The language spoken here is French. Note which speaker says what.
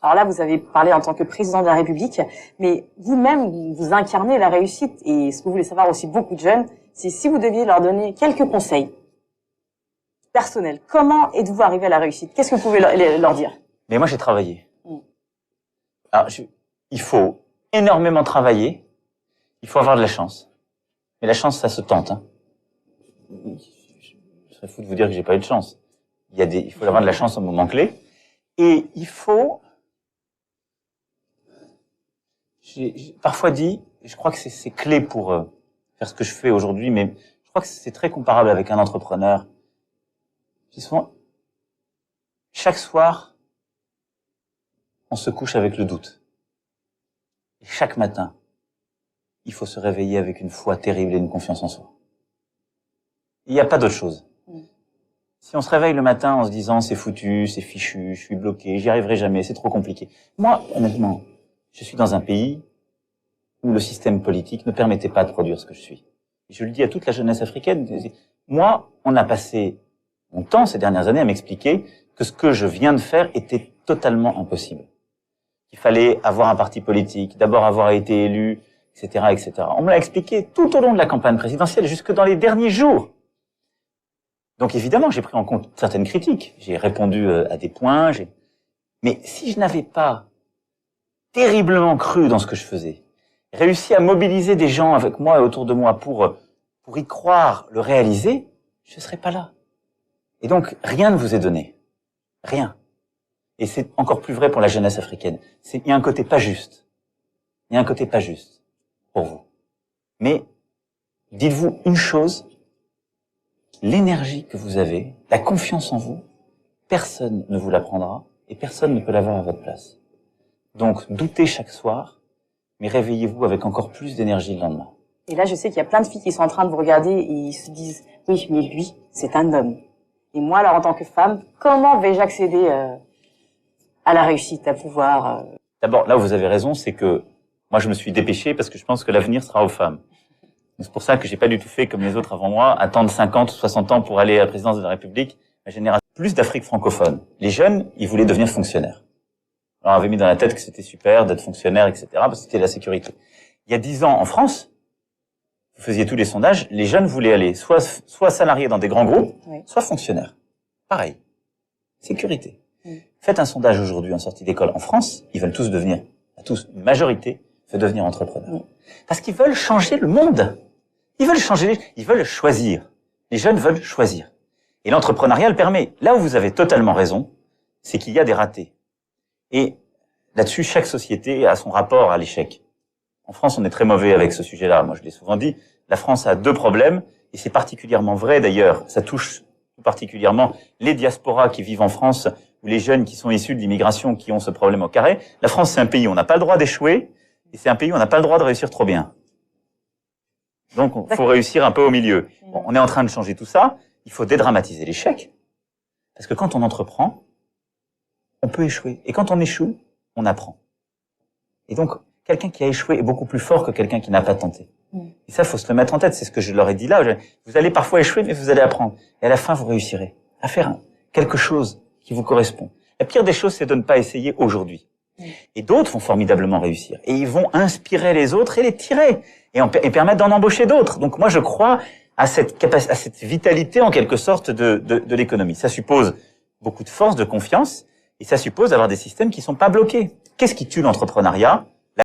Speaker 1: Alors là, vous avez parlé en tant que président de la République, mais vous-même, vous incarnez la réussite. Et ce que vous voulez savoir aussi beaucoup de jeunes, c'est si vous deviez leur donner quelques conseils personnels. Comment êtes-vous arrivé à la réussite? Qu'est-ce que vous pouvez leur dire?
Speaker 2: Mais moi, j'ai travaillé. Alors, il faut énormément travailler. Il faut avoir de la chance. Mais la chance, ça se tente. Hein. Je serais fou de vous dire que j'ai pas eu de chance. Il faut avoir de la chance au moment clé. Et il faut... J'ai parfois dit, et je crois que c'est clé pour faire ce que je fais aujourd'hui, mais je crois que c'est très comparable avec un entrepreneur. Je dis souvent, chaque soir, on se couche avec le doute. Et chaque matin, il faut se réveiller avec une foi terrible et une confiance en soi. Il n'y a pas d'autre chose. Si on se réveille le matin en se disant c'est foutu, c'est fichu, je suis bloqué, j'y arriverai jamais, c'est trop compliqué. Moi, honnêtement, je suis dans un pays où le système politique ne permettait pas de produire ce que je suis. Et je le dis à toute la jeunesse africaine. Moi, on a passé mon temps ces dernières années à m'expliquer que ce que je viens de faire était totalement impossible. Il fallait avoir un parti politique, d'abord avoir été élu, etc., etc. On me l'a expliqué tout au long de la campagne présidentielle, jusque dans les derniers jours. Donc évidemment, j'ai pris en compte certaines critiques. J'ai répondu à des points. Mais si je n'avais pas terriblement cru dans ce que je faisais, réussi à mobiliser des gens avec moi et autour de moi pour y croire, le réaliser, je ne serais pas là. Et donc, rien ne vous est donné. Rien. Et c'est encore plus vrai pour la jeunesse africaine. Il y a un côté pas juste. Il y a un côté pas juste pour vous. Mais dites-vous une chose, l'énergie que vous avez, la confiance en vous, personne ne vous la prendra et personne ne peut l'avoir à votre place. Donc, doutez chaque soir, mais réveillez-vous avec encore plus d'énergie le lendemain.
Speaker 1: Et là, je sais qu'il y a plein de filles qui sont en train de vous regarder et ils se disent « Oui, mais lui, c'est un homme. » Et moi, alors, en tant que femme, comment vais-je accéder à la réussite, à pouvoir...
Speaker 2: D'abord, là où vous avez raison, c'est que moi, je me suis dépêché parce que je pense que l'avenir sera aux femmes. C'est pour ça que j'ai pas du tout fait comme les autres avant moi, attendre 50 ou 60 ans pour aller à la présidence de la République. La génération plus d'Afrique francophone. Les jeunes, ils voulaient devenir fonctionnaires. Alors, on avait mis dans la tête que c'était super d'être fonctionnaire, etc., parce que c'était la sécurité. Il y a 10 ans, en France, vous faisiez tous les sondages, les jeunes voulaient aller soit salariés dans des grands groupes, soit fonctionnaires. Pareil. Sécurité. Faites un sondage aujourd'hui en sortie d'école en France, ils veulent tous devenir, une majorité veut devenir entrepreneur. Parce qu'ils veulent changer le monde. Ils veulent changer, ils veulent choisir. Les jeunes veulent choisir. Et l'entrepreneuriat le permet. Là où vous avez totalement raison, c'est qu'il y a des ratés. Et là-dessus, chaque société a son rapport à l'échec. En France, on est très mauvais avec ce sujet-là. Moi, je l'ai souvent dit, la France a 2 problèmes, et c'est particulièrement vrai d'ailleurs. Ça touche particulièrement les diasporas qui vivent en France, ou les jeunes qui sont issus de l'immigration qui ont ce problème au carré. La France, c'est un pays où on n'a pas le droit d'échouer, et c'est un pays où on n'a pas le droit de réussir trop bien. Donc, il faut réussir un peu au milieu. Bon, on est en train de changer tout ça. Il faut dédramatiser l'échec. Parce que quand on entreprend, on peut échouer. Et quand on échoue, on apprend. Et donc, quelqu'un qui a échoué est beaucoup plus fort que quelqu'un qui n'a pas tenté. Et ça, faut se le mettre en tête. C'est ce que je leur ai dit là. Vous allez parfois échouer, mais vous allez apprendre. Et à la fin, vous réussirez à faire quelque chose qui vous correspond. La pire des choses, c'est de ne pas essayer aujourd'hui. Et d'autres vont formidablement réussir. Et ils vont inspirer les autres et les tirer. Et permettre d'en embaucher d'autres. Donc moi, je crois à cette capacité, à cette vitalité, en quelque sorte, de l'économie. Ça suppose beaucoup de force, de confiance. Et ça suppose d'avoir des systèmes qui sont pas bloqués. Qu'est-ce qui tue l'entrepreneuriat?